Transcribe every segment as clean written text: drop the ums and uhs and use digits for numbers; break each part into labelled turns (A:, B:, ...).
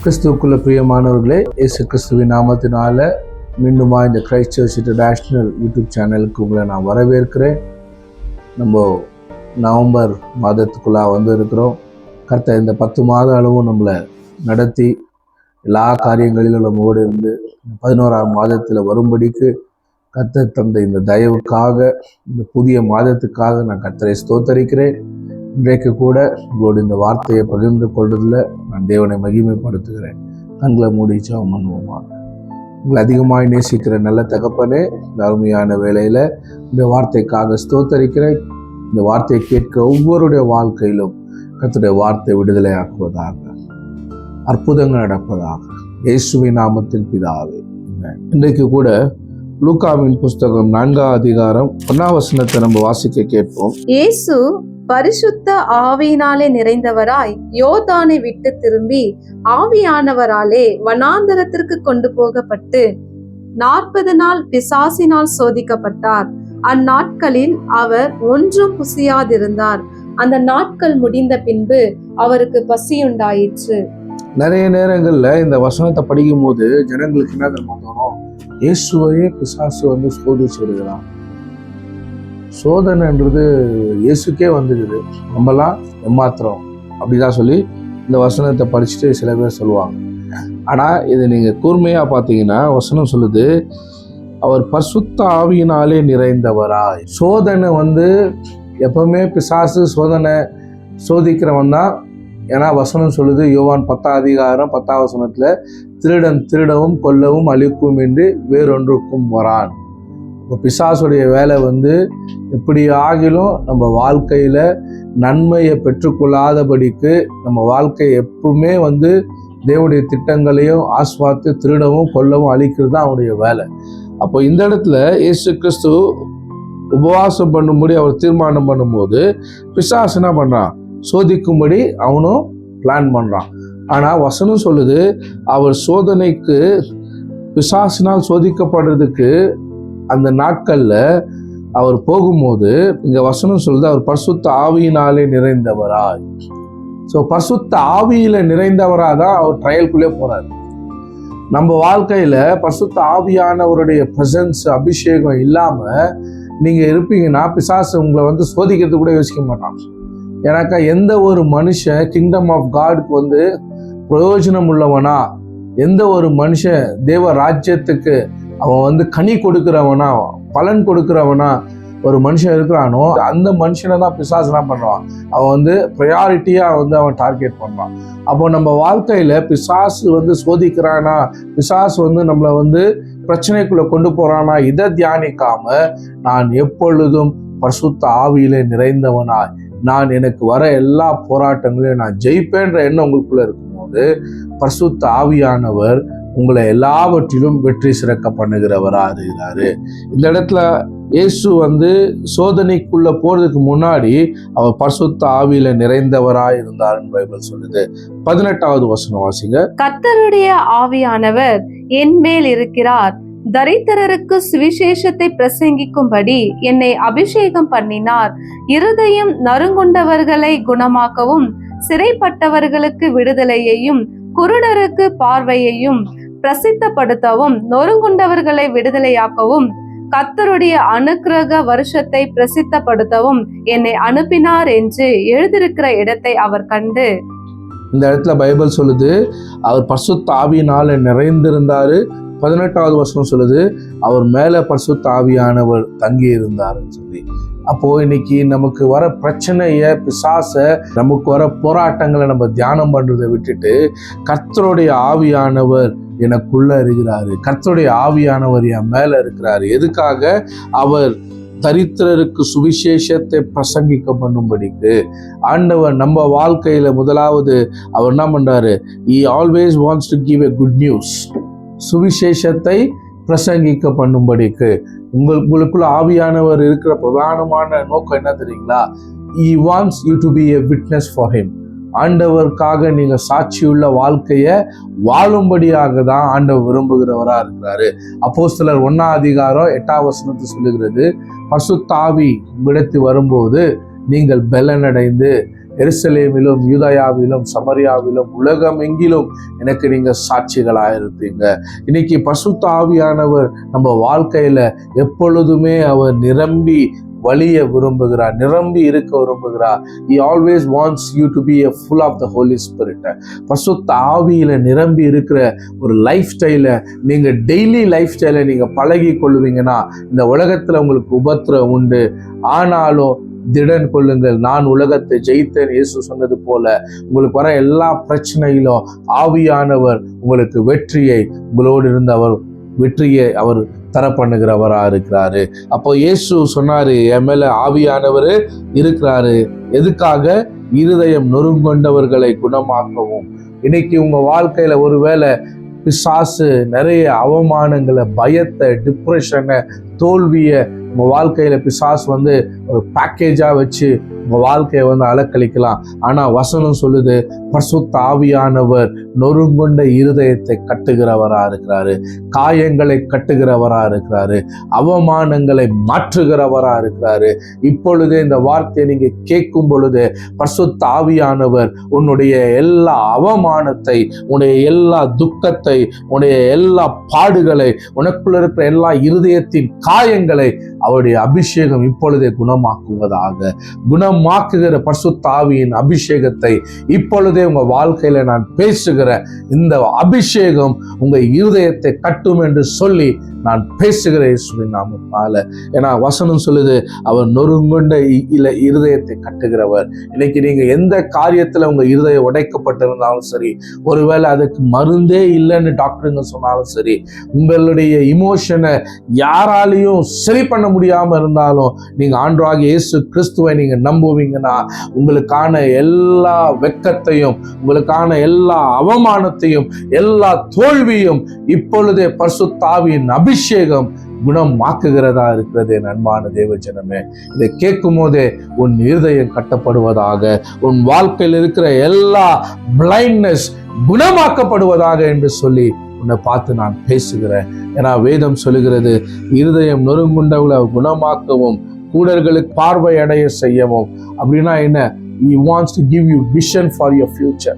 A: கிறிஸ்துவுக்குள்ள பிரியமானவர்களே, இயேசு கிறிஸ்துவின் நாமத்தினால மீண்டுமா இந்த கிரைஸ்ட் சர்ச் இன்டர்நேஷ்னல் யூடியூப் சேனலுக்கு உங்களை நான் வரவேற்கிறேன். நம்ம நவம்பர் மாதத்துக்குள்ளே இருக்கிறோம். கர்த்தர் இந்த 10 மாத அளவும் நம்மளை நடத்தி எல்லா காரியங்களிலும் நம்மோடு இருந்து 11ஆம் மாதத்தில் வரும்படிக்கு கர்த்தர் தந்த இந்த தயவுக்காக, இந்த புதிய மாதத்துக்காக நான் கர்த்தரை ஸ்தோத்தரிக்கிறேன். இன்றைக்கு கூட உங்களோட இந்த வார்த்தையை பகிர்ந்து கொள்வதில் நான் தேவனை மகிமைப்படுத்துகிறேன். கண்களை மூடி ஜெபம் பண்ணுவோமா. உங்களை அதிகமாக நேசிக்கிற நல்ல தகப்பனே, இந்த அருமையான வேளையில் இந்த வார்த்தைக்காக ஸ்தோத்தரிக்கிறேன். இந்த வார்த்தையை கேட்க ஒவ்வொருடைய வாழ்க்கையிலும் கர்த்தருடைய வார்த்தை விடுதலை ஆக்குவதாக, அற்புதங்கள் நடப்பதாக, இயேசுவின் நாமத்தில் பிதாவே. இன்றைக்கு கூட லூக்காவின் புஸ்தகம் 4ஆம் அதிகாரம் 1ஆம் வசனத்தை நம்ம வாசிக்க கேட்போம்.
B: இயேசு பரிசுத்த ஆவியினாலே நிறைந்தவராய் யோர்தானை விட்டு திரும்பி ஆவியானவராலே வனாந்தரத்திற்கு கொண்டு போகப்பட்டு 40 நாள் பிசாசினால் சோதிக்கப்பட்டார். அந்நாட்களில் அவர் ஒன்றும் புசியாதிருந்தார். அந்த நாட்கள் முடிந்த பின்பு அவருக்கு பசியுண்டாயிற்று. நிறைய
A: நேரங்கள்ல இந்த வசனத்தை படிக்கும் போது ஜனங்களுக்கு என்ன தோணும், இயேசுவையே பிசாசு சோதிச்சு விடுகிறான். சோதனைன்றது இயேசுக்கே வந்துடுது, நம்மலாம் ஏமாத்திரம் அப்படிதான் சொல்லி இந்த வசனத்தை படிச்சுட்டு சில பேர் சொல்லுவாங்க. ஆனால் இது நீங்கள் கூர்மையாக பார்த்தீங்கன்னா வசனம் சொல்லுது, அவர் பரிசுத்த ஆவியினாலே நிறைந்தவராய். சோதனை எப்பவுமே பிசாசு சோதனை சோதிக்கிறவன் தான். ஏன்னா வசனம் சொல்லுது, யோவான் 10ஆம் அதிகாரம் 10ஆம் வசனத்தில், திருடன் திருடவும் கொல்லவும் அழிக்கவும் என்று வேறொன்றுக்கும் வரான். இப்போ பிசாசுடைய வேலை எப்படி ஆகிலும் நம்ம வாழ்க்கையில் நன்மையை பெற்றுக்கொள்ளாதபடிக்கு, நம்ம வாழ்க்கை எப்பவுமே தேவனுடைய திட்டங்களையும் ஆஸ்வாத்து திருடவும் கொல்லவும் அழிக்கிறது தான் அவனுடைய வேலை. அப்போ இந்த இடத்துல இயேசு கிறிஸ்து உபவாசம் பண்ணும்படி அவர் தீர்மானம் பண்ணும்போது பிசாசு என்ன பண்ணுறான், சோதிக்கும்படி அவனும் பிளான் பண்ணுறான். ஆனால் வசனம் சொல்லுது, அவர் சோதனைக்கு பிசாசினால் சோதிக்கப்படுறதுக்கு அந்த நாட்கள்ல அவர் போகும்போது இங்க வசனம் சொல்லுது, அவர் பரிசுத்த ஆவியினாலே நிறைந்தவராய். ஸோ பரிசுத்த ஆவியில நிறைந்தவராதான் அவர் ட்ரையலுக்குள்ளே போறாரு. நம்ம வாழ்க்கையில பரிசுத்த ஆவியானவருடைய பிரசன்ஸ், அபிஷேகம் இல்லாம நீங்க இருப்பீங்கன்னா பிசாசு உங்களை சோதிக்கிறது கூட யோசிக்க மாட்டான். ஏன்னாக்கா எந்த ஒரு மனுஷன் கிங்டம் ஆஃப் காடுக்கு பிரயோஜனம் உள்ளவனா, எந்த ஒரு மனுஷன் தேவ ராஜ்யத்துக்கு அவன் கனி கொடுக்கிறவனா, பலன் கொடுக்கிறவனா ஒரு மனுஷன் இருக்கிறானோ, அந்த மனுஷனை தான் பிசாசு என்ன பண்ணுவான், அவன் ப்ரையாரிட்டியா அவன் டார்கெட் பண்ணுவான். அப்போ நம்ம வாழ்க்கையில பிசாசு சோதிக்கிறானா, பிசாசு நம்மளை பிரச்சனைக்குள்ள கொண்டு போறானா, இதை தியானிக்காம நான் எப்பொழுதும் பரிசுத்த ஆவியிலே நிறைந்தவனாய், நான் எனக்கு வர எல்லா போராட்டங்களையும் நான் ஜெயிப்பேன்ற எண்ணம் உங்களுக்குள்ள இருக்கும்போது பரிசுத்த ஆவியானவர் உங்களை எல்லாவற்றிலும் வெற்றி சிறக்க பண்ணுகிறவரா இருக்கிறாரு. இந்த இடத்துல இயேசு சோதனைக்குள்ள போறதுக்கு முன்னாடி அவர் பரிசுத்த ஆவியில நிறைந்தவராய் இருந்தார்னு பைபிள் சொல்லுது. 18ஆவது வசனம் வாசிங்க.
B: கர்த்தருடைய ஆவியானவர் என் மேல் இருக்கிறார், தரித்திரருக்கு சுவிசேஷத்தை பிரசங்கிக்கும்படி என்னை அபிஷேகம் பண்ணினார், இருதயம் நறுங்குண்டவர்களை குணமாக்கவும், சிறைப்பட்டவர்களுக்கு விடுதலையையும், குருடருக்கு பார்வையையும் பிரசித்தப்படுத்தவும், நொறுங்குண்டவர்களை விடுதலையாக்கவும், கர்த்தருடைய அனுக்கிரக வருஷத்தை பிரசித்தப்படுத்தவும் என்னை அனுப்பினார் என்று எழுதியிருக்கிற இடத்தை அவர் கண்டு.
A: இந்த இடத்துல பைபிள் சொல்லுது, அவர் பரிசுத்த ஆவியினால நிறைந்திருந்தாரு. 18ஆவது வசனம் சொல்லுது, அவர் மேல பரிசுத்த ஆவியானவர் தங்கி இருந்தாருன்னு சொல்லி. அப்போ இன்னைக்கு நமக்கு வர பிரச்சனைய, பிசாச, நமக்கு வர போராட்டங்களை நம்ம தியானம் பண்றதை விட்டுட்டு கர்த்தருடைய ஆவியானவர் எனக்குள்ள இருக்கிறாரு, கர்த்தருடைய ஆவியானவர் என் மேல இருக்கிறாரு. எதுக்காக? அவர் தரித்திரருக்கு சுவிசேஷத்தை பிரசங்கிக்க பண்ணும்படிக்கு. ஆண்டவர் நம்ம வாழ்க்கையில முதலாவது அவர் என்ன பண்றாரு, he always wants to give a good news. சுவிசேஷத்தை பிரசங்கிக்க பண்ணும்படிக்கு. உங்களுக்குள்ள ஆவியானவர் இருக்கிற பிரதானமான நோக்கம் என்ன தெரியுங்களா? he wants you to be a witness for him. ஆண்டவருக்காக நீங்க சாட்சியுள்ள வாழ்க்கைய வாழும்படியாக தான் ஆண்டவர் விரும்புகிறவரா இருக்கிறாரு. அப்போஸ்தலர் 1ஆம் அதிகாரம் 8ஆம் வசனத்தை சொல்லுகிறது, பரிசுத்த ஆவி உங்களிடத்தில் வரும்போது நீங்கள் பலனடைந்து எருசலேமிலும் யூதயாவிலும் சமரியாவிலும் உலகம் எங்கிலும் எனக்கு நீங்க சாட்சிகளாக இருப்பீங்க. இன்னைக்கு பரிசுத்த ஆவியானவர் நம்ம வாழ்க்கையில எப்பொழுதுமே அவர் நிரம்பி வழிய விரும்புகிறார், நிரம்பி இருக்க விரும்புகிறார். He always wants you to be a full of the Holy Spirit. பரிசுத்த ஆவியில நிரம்பி இருக்கிற ஒரு லைஃப் ஸ்டைலை நீங்க டெய்லி லைஃப் ஸ்டைலை நீங்க பழகி கொள்ளுவீங்கன்னா இந்த உலகத்துல உங்களுக்கு உபத்திரம் உண்டு, ஆனாலும் திடன் கொள்ளுங்கள், நான் உலகத்தை ஜெயித்தேன் இயேசு சொன்னது போல உங்களுக்கு வர எல்லா பிரச்சனையிலும் ஆவியானவர் உங்களுக்கு வெற்றியை உங்களோடு இருந்து அவர் வெற்றியை அவர் தர பண்ணுகிறவரா இருக்கிறாரு. அப்போ இயேசு சொன்னாரு, என் மேல ஆவியானவர் இருக்கிறாரு. எதுக்காக? இருதயம் நொறுங்கொண்டவர்களை குணமாக்கவும். இன்னைக்கு உங்க வாழ்க்கையில ஒருவேளை பிசாசு நிறைய அவமானங்களை, பயத்தை, டிப்ரெஷனை, தோல்வியை உங்க வாழ்க்கையில பிசாசு ஒரு பேக்கேஜா வச்சு உங்க வாழ்க்கையை அலக்களிக்கலாம். ஆனா வசனம் சொல்லுது, பரிசுத்த ஆவியானவர் நொறுங்கொண்ட இருதயத்தை கட்டுகிறவரா இருக்கிறாரு, காயங்களை கட்டுகிறவரா இருக்கிறாரு, அவமானங்களை மாற்றுகிறவரா இருக்கிறாரு. இப்பொழுதே இந்த வார்த்தையை நீங்க கேட்கும் பொழுது பரிசுத்த ஆவியானவர் உன்னுடைய எல்லா அவமானத்தை, உன்னுடைய எல்லா துக்கத்தை, உன்னுடைய எல்லா பாடுகளை, உனக்குள்ள இருக்கிற எல்லா இருதயத்தின் காயங்களை அவருடைய அபிஷேகம் இப்பொழுதே குணமாக்குவதாக. குணமாக்குகிற பரிசுத்த ஆவியின் அபிஷேகத்தை இப்பொழுதே உங்க வாழ்க்கையில நான் பேசுகிற இந்த அபிஷேகம் உங்க இருதயத்தை கட்டும் என்று சொல்லி நான் பேசுகிற இயேசுவின் நாமத்தால. ஏன்னா வசனம் சொல்லுது, அவர் நொறுங்கொண்ட இருதயத்தை கட்டுகிறவர். இன்னைக்கு நீங்க எந்த காரியத்துல உங்க இருதயம் உடைக்கப்பட்டிருந்தாலும் சரி, ஒருவேளை அதுக்கு மருந்தே இல்லைன்னு டாக்டருங்க சொன்னாலும் சரி, உங்களுடைய இமோஷனை யாராலையும் சரி பண்ண முடியாம இருந்தாலும் நீங்க ஆண்டவராகிய இயேசு கிறிஸ்துவை நீங்க நம்புவீங்கன்னா உங்களுக்கான எல்லா வெட்கத்தையும், உங்களுக்கான எல்லா அவமானத்தையும், எல்லா தோல்வியும் இப்பொழுதே பரிசுத்த ஆவியின் அபிஷேகம் குணமாக்குகிறதா இருக்கிறது. அன்பான தேவஜனமே, இதை கேட்கும் போதே உன் இருதயம் கட்டப்படுவதாக, உன் வாழ்க்கையில் இருக்கிற எல்லா பிளைண்ட்னஸ் குணமாக்கப்படுவதாக என்று சொல்லி உன்னை பார்த்து நான் பேசுகிறேன். ஏன்னா வேதம் சொல்லுகிறது, இருதயம் நொறுங்குண்டவளை குணமாக்கவும் கூடர்களுக்கு பார்வை அடைய செய்யவும். அப்படின்னா என்ன? He wants to give you vision for your future.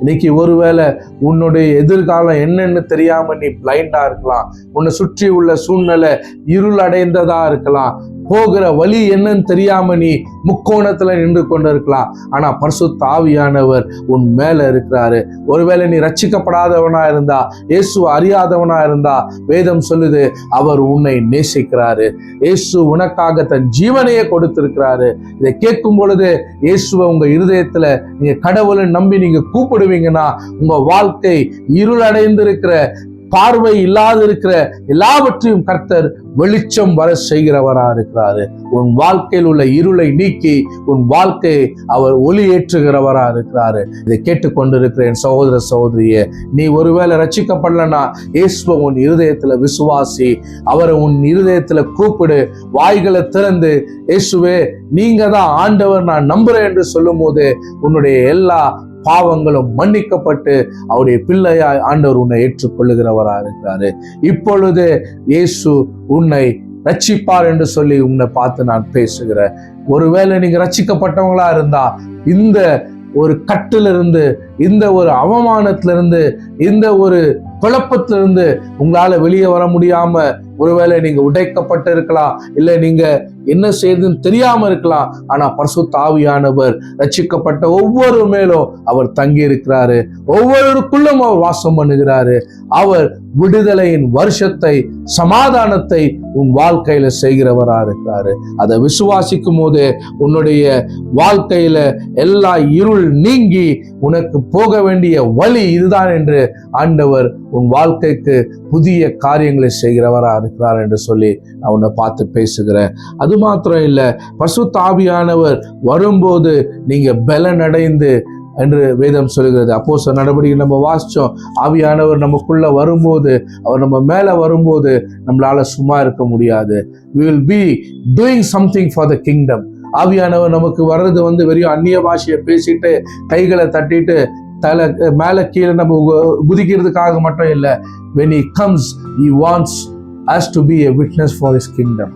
A: இன்னைக்கு ஒருவேளை உன்னுடைய எதிர்காலம் என்னன்னு தெரியாம நீ பிளைண்டா இருக்கலாம், உன்னை சுற்றி உள்ள சூழ்நிலை இருள் அடைந்ததா இருக்கலாம், போகிற வழி என்னன்னு தெரியாம நீ முக்கோணத்துல நின்று கொண்டு இருக்கலாம். ஆனா பரிசுத்த ஆவியானவர் உன் மேல இருக்கிறாரு. ஒருவேளை நீ ரட்சிக்கப்படாதவனா இருந்தா, இயேசு அறியாதவனா இருந்தா, வேதம் சொல்லுது அவர் உன்னை நேசிக்கிறாரு. இயேசு உனக்காக தன் ஜீவனையே கொடுத்திருக்கிறாரு. இதை கேட்கும் பொழுது இயேசுவை உங்க இருதயத்துல நீங்க கடவுளை நம்பி நீங்க கூப்பிடுவீங்கன்னா உங்க வாழ்க்கை இருளடைந்திருக்கிற, பார்வை இல்லாது இருக்கிற எல்லாவற்றையும் கர்த்தர் வெளிச்சம் வர செய்கிறவரா இருக்கிறாரு. உன் வாழ்க்கையில் உள்ள இருளை நீக்கி உன் வாழ்க்கையை அவர் ஒளி ஏற்றுகிறவரா இருக்கிறாரு. இதை கேட்டுக்கொண்டிருக்கிற என் சகோதர சகோதரியே, நீ ஒருவேளை ரட்சிக்கப்படலன்னா இயேசுவை உன் இருதயத்துல விசுவாசி, அவரை உன் இருதயத்துல கூப்பிடு, வாய்களை திறந்து இயேசுவே நீங்க தான் ஆண்டவர், நான் நம்புறேன் என்று சொல்லும் போது உன்னுடைய எல்லா பாவங்களும் மன்னிக்கப்பட்டு அவருடைய பிள்ளையாய் ஆண்டவர் உன்னை ஏற்றுக்கொள்ளுகிறவராக இருக்கிறாரு. இப்பொழுது இயேசு உன்னை ரட்சிப்பார் என்று சொல்லி உன்னை பார்த்து நான் பேசுகிறேன். ஒருவேளை நீங்க ரட்சிக்கப்பட்டவங்களா இருந்தா இந்த ஒரு கட்டிலிருந்து, இந்த ஒரு அவமானத்திலிருந்து, இந்த ஒரு குழப்பத்திலிருந்து உங்களால வெளியே வர முடியாம ஒருவேளை நீங்க உடைக்கப்பட்டு இருக்கலாம், இல்லை நீங்க என்ன செய்யுதுன்னு தெரியாம இருக்கலாம். ஆனா பரிசுத்த ஆவியானவர் ரட்சிக்கப்பட்ட ஒவ்வொரு மேலும் அவர் தங்கி இருக்கிறாரு, ஒவ்வொருக்குள்ளும் அவர் வாசம் பண்ணுகிறாரு. அவர் விடுதலையின் வருஷத்தை, சமாதானத்தை உன் வாழ்க்கையில செய்கிறவரா இருக்கிறாரு. அதை விசுவாசிக்கும் போது உன்னுடைய வாழ்க்கையில எல்லா இருள் நீங்கி உனக்கு போக வேண்டிய வழி இதுதான் என்று ஆண்டவர் உன் வாழ்க்கைக்கு புதிய காரியங்களை செய்கிறவரா இருக்கிறார் என்று சொல்லி நான் உன்னை பார்த்து பேசுகிறேன். அது மாத்திரம் இல்லை, பரிசுத்த ஆவியானவர் வரும்போது நீங்க பலனடைந்து என்று வேதம் சொல்கிறது. அப்போஸ்தலர் நடவடிக்கை நம்ம வாசிச்சோம். ஆவியானவர் நமக்குள்ள வரும்போது, அவர் நம்ம மேல வரும்போது நம்மளால சும்மா இருக்க முடியாது. We will be doing something for the kingdom. ஆவியானவர் நமக்கு வர்றது வெறும் அந்நிய பாஷையை பேசிட்டு கைகளை தட்டிட்டு தலை மேல கீழே நம்ம குதிக்கிறதுக்காக மட்டும் இல்லை. When he comes, he wants us to be a witness for his kingdom.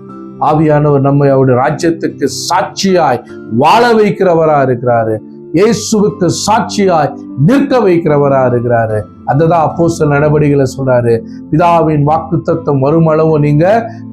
A: ஆவியானவர் நம்ம அவருடைய ராஜ்யத்துக்கு சாட்சியாய் வாழ வைக்கிறவரா இருக்கிறாரு. இயேசுவுக்கு சாட்சியாய் நிற்க வைக்கிறவரா இருக்கிறாரு. அதுதான் அப்போஸ்தலர் நடவடிக்கைகளை சொல்றாரு. பிதாவின் வாக்குத்தத்தம் வரும் அளவு நீங்க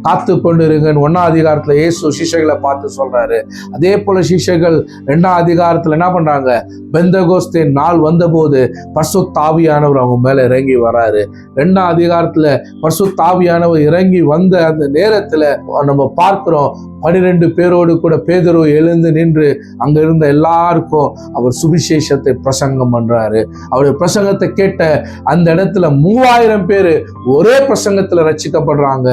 A: காத்து கொண்டு இருங்கன்னு 1ஆம் அதிகாரத்துல இயேசு சிஷ்யர்களை பார்த்து சொல்றாரு. அதே போல சிஷ்யர்கள் 2ஆம் அதிகாரத்துல என்ன பண்றாங்க? பெந்தகோஸ்தே நாள் வந்தபோது பரிசுத்த ஆவியானவர் அவங்க மேல இறங்கி வராரு. 2ஆம் அதிகாரத்துல பரிசுத்த ஆவியானவர் இறங்கி வந்த அந்த நேரத்துல நம்ம பார்க்கிறோம், 12 பேரோடு கூட பேதுரு எழுந்து நின்று அங்க இருந்த எல்லாருக்கும் அவர் சுவிசேஷத்தை பிரசங்கம் பண்றாரு. அவருடைய பிரசங்கத்தை கேட்ட அந்த இடத்துல 3000 பேரு ஒரே பிரசங்கத்துல ரட்சிக்கப்படுறாங்க.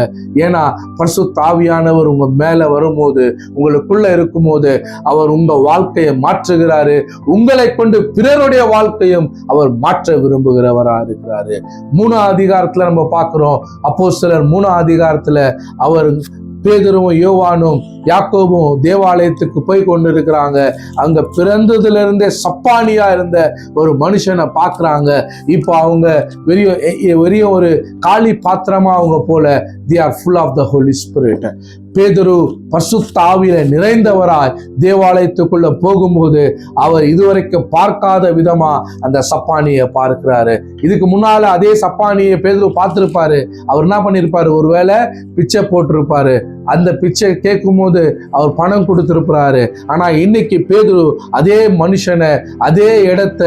A: ஏன்னா பரிசுத்த ஆவியானவர் உங்க மேல வரும்போது, உங்களுக்குள்ள இருக்கும்போது அவர் உங்க வாழ்க்கையை மாற்றுகிறாரு. உங்களை கொண்டு பிறருடைய வாழ்க்கையும் அவர் மாற்ற விரும்புகிறவரா இருக்கிறாரு. 3ஆம் அதிகாரத்துல நம்ம பார்க்கிறோம், அப்போஸ்தலர் 3ஆம் அதிகாரத்துல அவர் பேதுருவும் யோவானும் யாக்கோபும் தேவாலயத்துக்கு போய் கொண்டு இருக்கிறாங்க. அங்க பிறந்ததுல இருந்தே சப்பானியா இருந்த ஒரு மனுஷனை பார்க்கறாங்க. இப்போ அவங்க வெறிய ஒரு காலி பாத்திரமா அவங்க போல, they are full of the Holy Spirit. பேதுரு பரிசுத்த ஆவியில நிறைந்தவராய் தேவாலயத்துக்குள்ள போகும்போது அவர் இதுவரைக்கும் பார்க்காத விதமா அந்த சப்பானியை பார்க்கிறாரு. இதுக்கு முன்னால அதே சப்பானியை பேதுரு பார்த்திருப்பாரு. அவர் என்ன பண்ணிருப்பாரு? ஒருவேளை பிச்சை போட்டிருப்பாரு. அந்த பிச்சை கேட்கும் போது அவர் பணம் கொடுத்திருப்பாரு. ஆனா இன்னைக்கு பேதுரு அதே மனுஷனை, அதே இடத்த,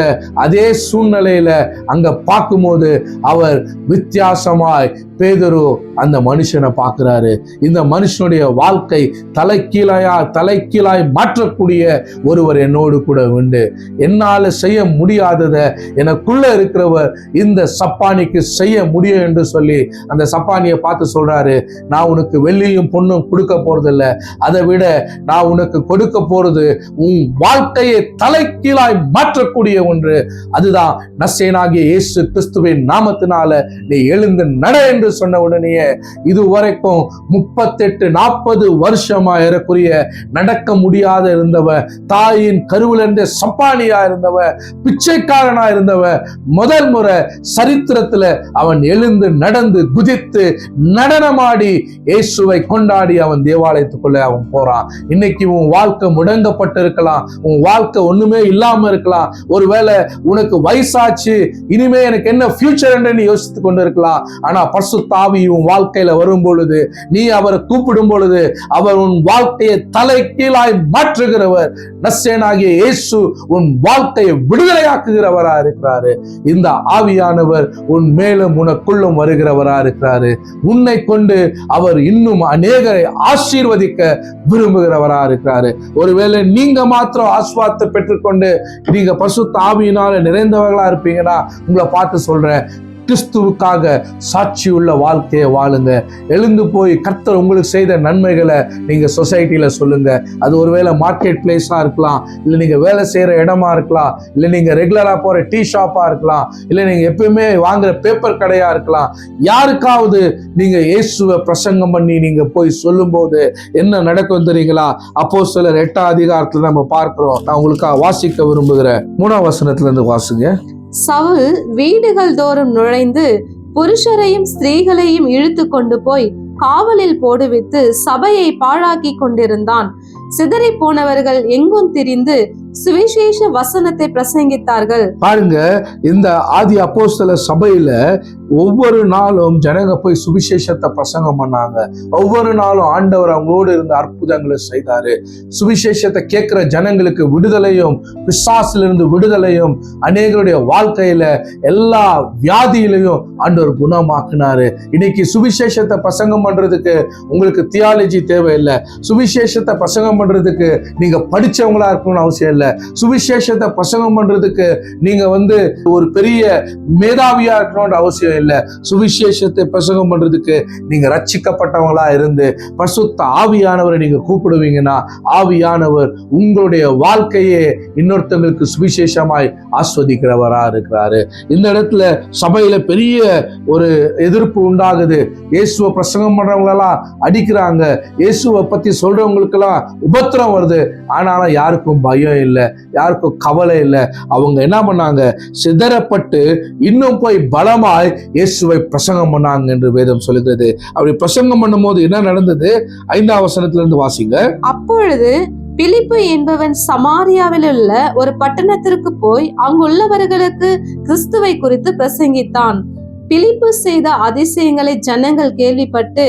A: அதே சூழ்நிலையில அங்க பார்க்கும்போது அவர் வித்தியாசமாய் பேதுரு அந்த மனுஷனை பார்க்கிறாரு. இந்த மனுஷனுடைய வாழ்க்கை தலைக்கீழாய் மாற்றக்கூடிய ஒருவர் என்னோடு கூட உண்டு. என்னால செய்ய முடியாததை எனக்குள்ள இருக்கிறவர் இந்த சப்பானிக்கு செய்ய முடியும் என்று சொல்லி அந்த சப்பானியை பார்த்து சொல்றாரு, நான் உனக்கு வெள்ளியும் பொண்ணும் கொடுக்க போறதில்ல, அதை விட நான் உனக்கு கொடுக்க போறது உன் வாழ்க்கையை தலைக்கீழாய் மாற்றக்கூடிய ஒன்று. அதுதான் நசரேயனாகிய இயேசு கிறிஸ்துவின் நாமத்தினால நீ எழுந்து நட என்று சொன்ன உடனேயே இதுவரைக்கும் 38-40 வருஷமா ஏறக்குரிய நடக்க முடியாத இருந்தவ, தாயின் கருவில் இருந்த சப்பானியா இருந்தவ, பிச்சைக்காரனா இருந்தவ, முதல் முறை சரித்திரத்துல அவன் எழுந்து நடந்து குதித்து நடனமாடி இயேசுவை கொண்டாடி அவன் தேவாலயத்துக்குள்ள அவன் போறான். இன்னைக்கு உன் வாழ்க்கை முடங்கப்பட்டு இருக்கலாம், உன் வாழ்க்கை ஒண்ணுமே இல்லாம இருக்கலாம். ஒருவேளை உனக்கு வயசாச்சு, இனிமே எனக்கு என்ன ஃபியூச்சர் என்று நீ யோசித்துக் கொண்டு இருக்கலாம். ஆனா பரிசுத்த ஆவி உன் வாழ்க்கையில வரும் பொழுது, நீ அவரை கூப்பிடும் பொழுது அவர் உன் வாழ்க்கையை தலைகீழாய் மாற்றுகிறவர். நசரேயனாகிய இயேசு உன் வாழ்க்கையை விடுதலையாக்குகிறவரா இருக்கிறாரு. இந்த ஆவியானவர் உன் மேலும் உனக்குள்ளும் வருகிறவரா இருக்கிறாரு. உன்னை கொண்டு அவர் இன்னும் அநேகரை ஆசீர்வதிக்க விரும்புகிறவரா இருக்கிறாரு. ஒருவேளை நீங்க மாத்திரம் ஆசீர்வாதத்தை பெற்றுக்கொண்டு நீங்க பரிசுத்த ஆவியினால நிறைந்தவர்களா இருப்பீங்கன்னா உங்களை பார்த்து சொல்றேன், கிறிஸ்துவுக்காக சாட்சியுள்ள வாழ்க்கையை வாழுங்க. எழுந்து போய் கர்த்தர் உங்களுக்கு செய்த நன்மைகளை நீங்க சொசைட்டில சொல்லுங்க. அது ஒருவேளை மார்க்கெட் பிளேஸா இருக்கலாம், இல்லை நீங்க வேலை செய்யற இடமா இருக்கலாம், இல்லை நீங்க ரெகுலரா போற டீ ஷாப்பா இருக்கலாம், இல்லை நீங்க எப்பயுமே வாங்குற பேப்பர் கடையா இருக்கலாம். யாருக்காவது நீங்க இயேசுவை பிரசங்கம் பண்ணி நீங்க போய் சொல்லும் போது என்ன நடக்கும் தெரியுங்களா? அப்போஸ்தலர் 8ஆம் அதிகாரத்துல நம்ம பார்க்கிறோம். நான் உங்களுக்காக வாசிக்க விரும்புகிறேன். 3ஆம் வசனத்துல இருந்து வாசிங்க.
B: சவுல் வீடுகள் தோறும் நுழைந்து புருஷரையும் ஸ்திரீகளையும் இழுத்து கொண்டு போய் காவலில் போடுவித்து சபையை பாழாக்கி கொண்டிருந்தான். சிதறி போனவர்கள் எங்கும் திரிந்து சுவிசேஷ வசனத்தை பிரசங்கித்தார்கள்.
A: பாருங்க, இந்த ஆதி அப்போஸ்தலர் சபையில ஒவ்வொரு நாளும் ஜனங்க போய் சுவிசேஷத்தை பிரசங்கம் பண்ணாங்க. ஒவ்வொரு நாளும் ஆண்டவர் அவங்களோடு இருந்த அற்புதங்களை செய்தாரு. சுவிசேஷத்தை கேட்கிற ஜனங்களுக்கு விடுதலையும், பிசாசிலிருந்து விடுதலையும், அநேகருடைய வாழ்க்கையில எல்லா வியாதியிலையும் ஆண்டவர் குணமாக்குனாரு. இன்னைக்கு சுவிசேஷத்தை பிரசங்கம் பண்றதுக்கு உங்களுக்கு தியாலஜி தேவையில்லை. சுவிசேஷத்தை பிரசங்கம் பண்றதுக்கு நீங்க படிச்சவங்களா இருக்கணும்னு அவசியம் இல்லை. சுவிசேஷத்தை பிரசங்கம் பண்றதுக்கு நீங்க ஒரு பெரிய மேதாவியா இருக்கணும்னு அவசியம் இல்லை. சுவிசேஷத்தை பிரசங்கம் பண்றதுக்கு நீங்க ரட்சிக்கப்பட்டவங்களா இருந்து பரிசுத்த ஆவியானவரை நீங்க கூப்பிடுவீங்கன்னா ஆவியானவர் உங்களுடைய வாழ்க்கையே இன்னொருத்தங்களுக்கு சுவிசேஷமாய் ஆஸ்வதிக்கிறவரா இருக்கிறாரு. இந்த இடத்துல சபையில பெரிய ஒரு எதிர்ப்பு உண்டாகுது. இயேசுவை பிரசங்கம் பண்றவங்களெல்லாம் அடிக்கிறாங்க, இயேசுவை பத்தி சொல்றவங்களுக்கெல்லாம் உபத்திரம் வருது. ஆனாலும் யாருக்கும் பயம் இல்லை. இல்லை, யாருக்கும் கவலை இல்லை. அவங்க என்ன பண்ணாங்க? சிதறப்பட்டு இன்னும் போய் பலமாய் இயேசுவை பிரசங்கம் பண்ணாங்க என்று வேதம் சொல்லுகிறது. அப்படி பிரசங்கம் பண்ணும் போது என்ன நடந்தது? 5ஆம் வசனத்திலிருந்து வாசிங்க.
B: அப்பொழுது பிலிப்பு என்பவன் சமாரியாவில் உள்ள ஒரு பட்டணத்திற்கு போய் அங்குள்ளவர்களுக்கு கிறிஸ்துவை குறித்து பிரசங்கித்தான். பிலிப்பு செய்த அதிசயங்களை ஜனங்கள் கேள்விப்பட்டு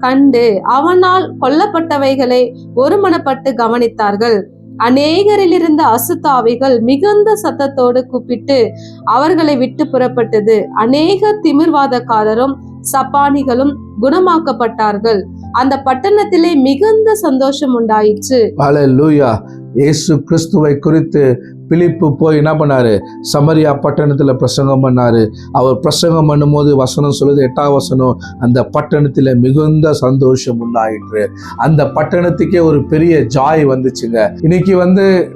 B: கண்டு அவனால் கொல்லப்பட்டவைகளை ஒருமனப்பட்டு கவனித்தார்கள். அநேகரிலிருந்த அசுத்தாவிகள் மிகுந்த சத்தத்தோடு கூப்பிட்டு அவர்களை விட்டு புறப்பட்டது. அநேக திமிர்வாதக்காரரும் சப்பானிகளும் குணமாக்கப்பட்டார்கள். அந்த பட்டணத்திலே மிகுந்த சந்தோஷம் உண்டாயிற்று.
A: ஹல்லேலூயா. இயேசு கிறிஸ்துவை குறித்து பிலிப்பு போய் என்ன பண்ணாரு? சமரியா பட்டணத்துல பிரசங்கம் பண்ணாரு. அவர் பிரசங்கம் பண்ணும்போது வசனம் சொல்லுது, 8ஆம் வசனம், அந்த பட்டணத்துல மிகுந்த சந்தோஷம் உண்டாயிற்று. அந்த பட்டணத்துக்கே ஒரு பெரிய ஜாய் வந்துச்சுங்க. இன்னைக்கு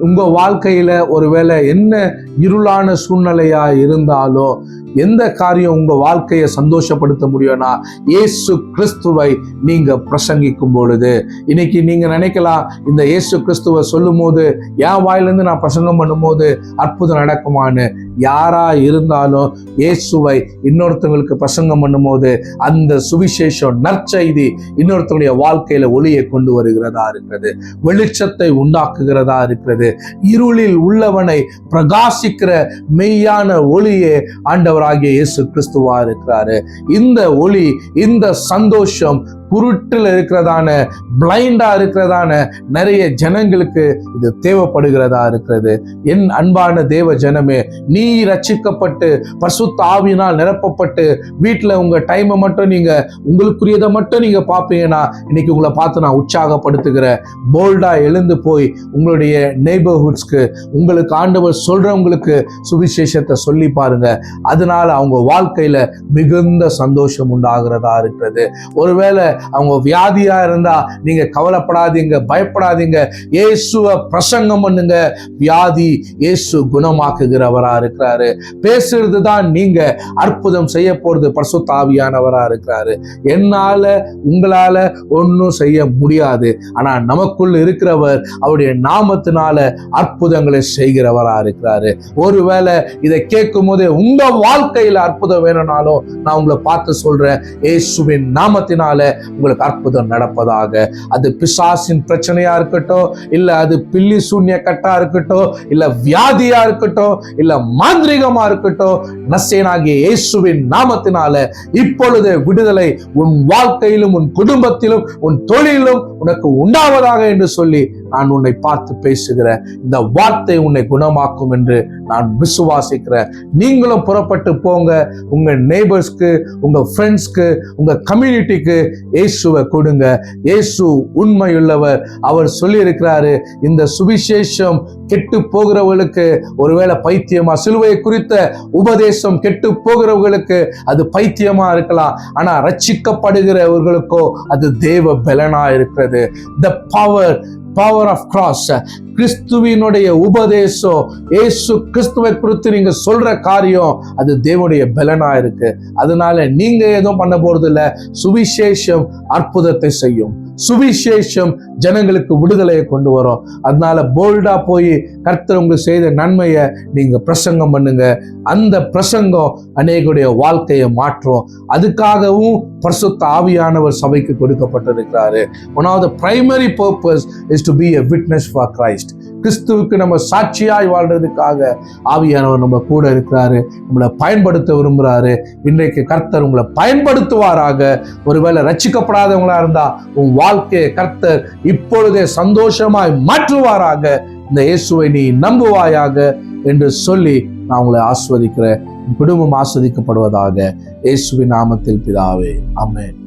A: உங்க வாழ்க்கையில ஒருவேளை என்ன இருளான சூழ்நிலையா இருந்தாலும், எந்த காரியம் உங்க வாழ்க்கையை சந்தோஷப்படுத்த முடியும்னா இயேசு கிறிஸ்துவை நீங்க பிரசங்கிக்கும் பொழுது. இன்னைக்கு நீங்க நினைக்கலாம், இந்த இயேசு கிறிஸ்துவை சொல்லும் போது என் வாயிலிருந்து நான் பிரசங்கம் பண்ணும்போது அற்புதம் நடக்குமான்னு. யாரா இருந்தாலும் இயேசுவை இன்னொருத்தவங்களுக்கு பிரசங்கம் பண்ணும்போது அந்த சுவிசேஷம், நற்செய்தி இன்னொருத்தருடைய வாழ்க்கையில ஒளியை கொண்டு வருகிறதா இருக்கிறது, வெளிச்சத்தை உண்டாக்குகிறதா இருக்கிறது. இருளில் உள்ளவனை பிரகாசிக்கிற மெய்யான ஒளியே ஆண்டவராகிய இயேசு கிறிஸ்துவா இருக்கிறாரு. இந்த ஒளி, இந்த சந்தோஷம் குருட்டில் இருக்கிறதான, பிளைண்டா இருக்கிறதான நிறைய ஜனங்களுக்கு இது தேவைப்படுகிறதா இருக்கிறது. என் அன்பான தேவ ஜனமே, நீ ரட்சிக்கப்பட்டு பரிசுத்த ஆவியினால் நிரப்பப்பட்டு வீட்டில் உங்க டைமை மட்டும் நீங்க உங்களுக்குரியதை மட்டும் நீங்க பார்ப்பீங்கன்னா, இன்னைக்கு உங்களை பார்த்து நான் உற்சாகப்படுத்துகிறேன். போல்டா எழுந்து போய் உங்களுடைய நெய்பர்ஹுட்ஸ்க்கு, உங்களுக்கு ஆண்டவர் சொல்றவங்களுக்கு சுவிசேஷத்தை சொல்லி பாருங்க. அதனால அவங்க வாழ்க்கையில மிகுந்த சந்தோஷம் உண்டாகிறதா இருக்கிறது. ஒருவேளை அவங்க வியாதியா இருந்தா நீங்க கவலைப்படாதீங்க, பயப்படாதீங்க. இயேசுவை பிரசங்கம் பண்ணுங்க. வியாதி இயேசு குணமாக்குகிறவரா இருக்கிறாரு. பேசுறது தான் நீங்க அற்புதம் செய்ய போறது பரிசுத்த ஆவியானவரா இருக்கிறாரு. என்னால உங்களால ஒன்றும் செய்ய முடியாது. ஆனா நமக்குள் இருக்கிறவர் அவருடைய நாமத்தினால அற்புதங்களை செய்கிறவரா இருக்கிறாரு. ஒருவேளை இதை கேட்கும் போதே உங்க வாழ்க்கையில அற்புதம் வேணும்னாலும் நான் உங்களை பார்த்து சொல்றேன், இயேசுவின் நாமத்தினால உங்களுக்கு அற்புதம் நடப்பதாக. அது பிசாசின் பிரச்சனையா இருக்கட்டும், இல்ல அது பில்லி சூன்ய கட்டா இருக்கட்டும், இல்ல வியாதியா இருக்கட்டும், இல்ல மாந்திரிகமா இருக்கட்டும், நசேனாகிய இயேசுவின் நாமத்தினால இப்பொழுது விடுதலை உன் வாழ்க்கையிலும் உன் குடும்பத்திலும் உன் தொழிலும் உனக்கு உண்டாவதாக என்று சொல்லி நான் உன்னை பார்த்து பேசுகிறேன். இந்த வார்த்தை உன்னை குணமாக்கும் என்று நான் விசுவாசிக்கிறேன். நீங்களும் புறப்பட்டு போங்க. உங்க நெய்பர்ஸ்க்கு, உங்க ஃப்ரெண்ட்ஸ்க்கு, உங்க கம்யூனிட்டிக்கு இயேசுவை கொடுங்க. இயேசு உண்மையுள்ளவர். அவர் சொல்லி இருக்கிறாரு, இந்த சுவிசேஷம் கெட்டு போகிறவர்களுக்கு ஒருவேளை பைத்தியமா, சிலுவையை குறித்த உபதேசம் கெட்டு போகிறவர்களுக்கு அது பைத்தியமா இருக்கலாம். ஆனா ரட்சிக்கப்படுகிறவர்களுக்கோ அது தேவ பலனா இருக்கிறது. The power of cross, கிறிஸ்துவினுடைய உபதேசம், இயேசு கிறிஸ்துவை குறித்து நீங்க சொல்ற காரியம் அது தேவனுடைய பலனா இருக்கு. அதனால நீங்க எதுவும் பண்ண போறது இல்ல. சுவிசேஷம் அற்புதத்தை செய்யும். சுவிசேஷம் ஜனங்களுக்கு விடுதலையை கொண்டு வரும். அதனால போல்டா போய் கர்த்தர் உங்களுக்கு செய்த நன்மையை நீங்க பிரசங்கம் பண்ணுங்க. அந்த பிரசங்கம் அநேகருடைய வாழ்க்கையை மாற்றும். அதுக்காகவும் பரிசுத்த ஆவியானவர் சபைக்கு கொடுக்கப்பட்டிருக்கிறாரு. One of the primary purpose is to be a witness for Christ. கிறிஸ்துவுக்கு நம்ம சாட்சியாய் வாழ்றதுக்காக ஆவியானவர் நம்ம கூட இருக்கிறாரு, நம்மளை பயன்படுத்த விரும்புகிறாரு. இன்றைக்கு கர்த்தர் உங்களை பயன்படுத்துவாராக. ஒருவேளை ரட்சிக்கப்படாதவங்களா இருந்தா உன் வாழ்க்கையை கர்த்தர் இப்பொழுதே சந்தோஷமாய் மாற்றுவாராக. இந்த இயேசுவை நீ நம்புவாயாக என்று சொல்லி நான் உங்களை ஆஸ்வதிக்கிறேன். குடும்பம் ஆஸ்வதிக்கப்படுவதாக. இயேசுவின் நாமத்தில் பிதாவே, ஆமென்.